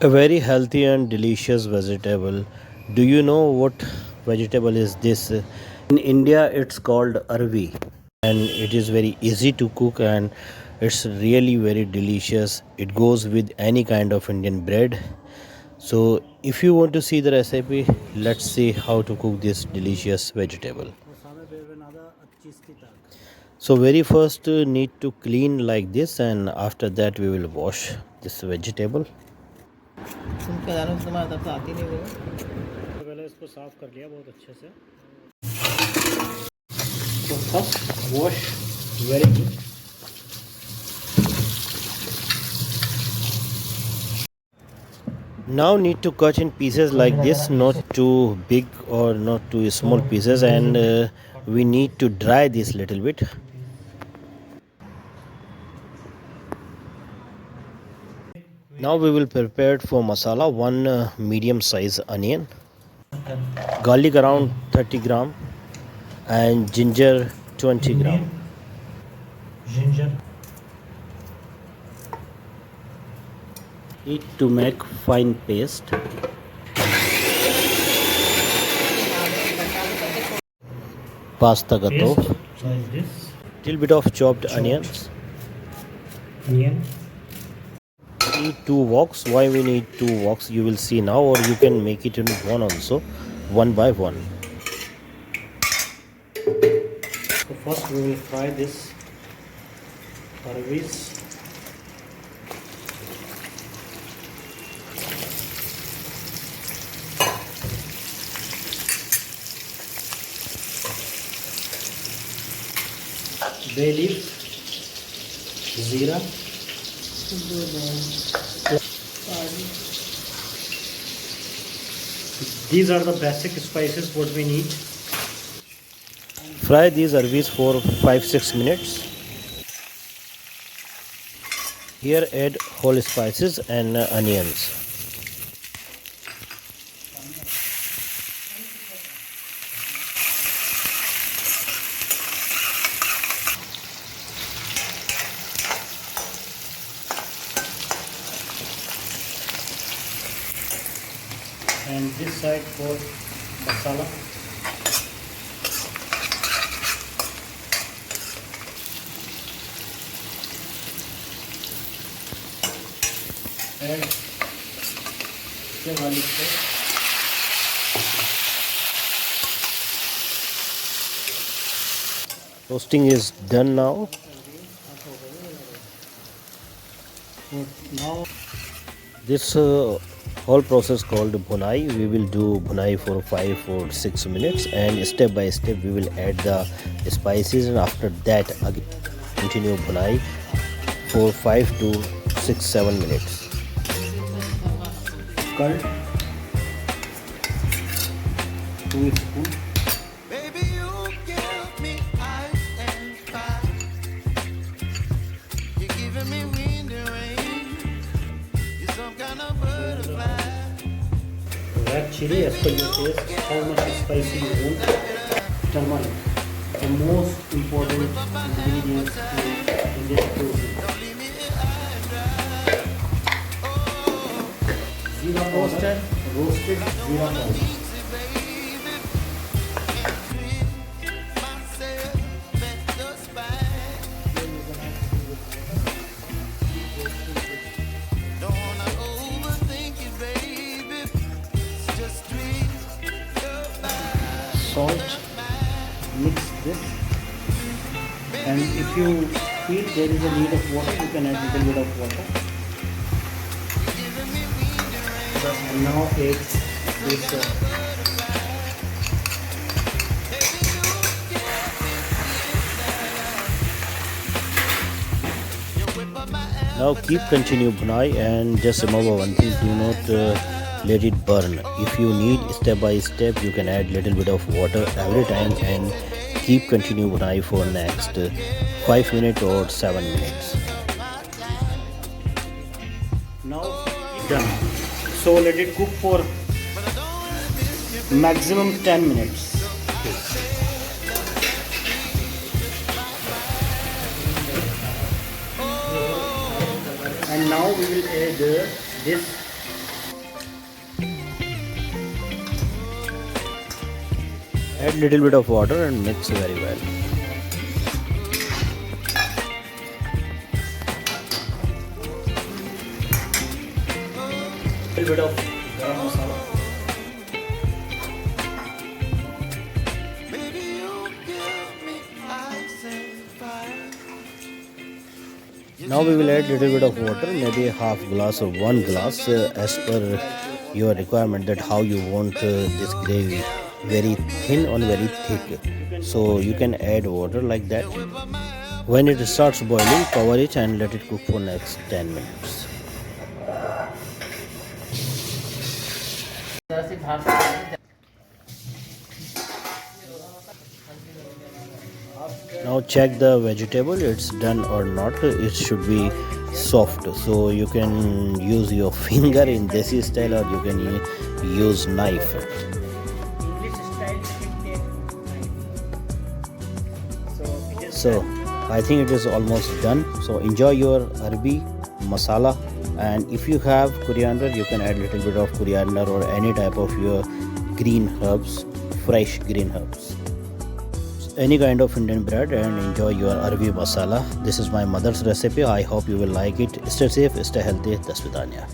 A very healthy and delicious vegetable. Do you know what vegetable is this? In India, it's called Arvi, and it is very easy to cook and it's really very delicious. It goes with any kind of Indian bread. So, if you want to see the recipe, let's see how to cook this delicious vegetable. So, very first, need to clean like this, and after that, we will wash this vegetable. उनके दानों से तुम्हारा तब आती नहीं होगा। पहले इसको साफ कर लिया बहुत अच्छे से। So first wash very good. Now need to cut in pieces like this, not too big or not too small pieces, and we need to dry this little bit. Now we will prepare for masala. One medium size onion, garlic around 30 gram, and ginger 20 gram. Ginger. Need to make fine paste. Pasta gato. Like this. Little bit of chopped onions. Onion. Need two woks. Why we need two woks? You will see now, or you can make it in one also, one by one. So first we will fry this Arvis. Bay leaf, zira, these are the basic spices what we need. Fry these arvis for 5-6 minutes. Here add whole spices and onions. And this side for masala. And garlic paste. Roasting is done now. So now this whole process called bhunai. We will do bhunai for 5 or 6 minutes, and step by step we will add the spices, and after that again continue bhunai for 5 to 6 7 minutes. Curd 2 spoons. Red chili as per your taste, how much spicy you want. Turmeric, the most important ingredient in this cuisine. Zira roasted zira powder. Salt, mix this, and if you feel there is a need of water, you can add a little bit of water. And now add this now keep continue bhunai, and just remember one thing, do not let it burn. If you need step by step, you can add little bit of water every time, and keep continue bhunai for next 5 minutes or 7 minutes. Now done. So let it cook for maximum 10 minutes. And now we will add this Add little bit of water and mix very well. Little bit of garam masala. Now we will add little bit of water, maybe a half glass or 1 glass, as per your requirement, that how you want this gravy, very thin or very thick. So you can add water like that. When it starts boiling, cover it and let it cook for next 10 minutes. Now check the vegetable, it's done or not. It should be soft, so you can use your finger in desi style, or you can use knife. So I think it is almost done. So enjoy your Arbi masala, and if you have coriander, you can add little bit of coriander or any type of your green herbs, fresh green herbs, any kind of Indian bread, and enjoy your Arvi masala. This is my mother's recipe. I hope you will like it. Stay safe, stay healthy. Dasvidanya.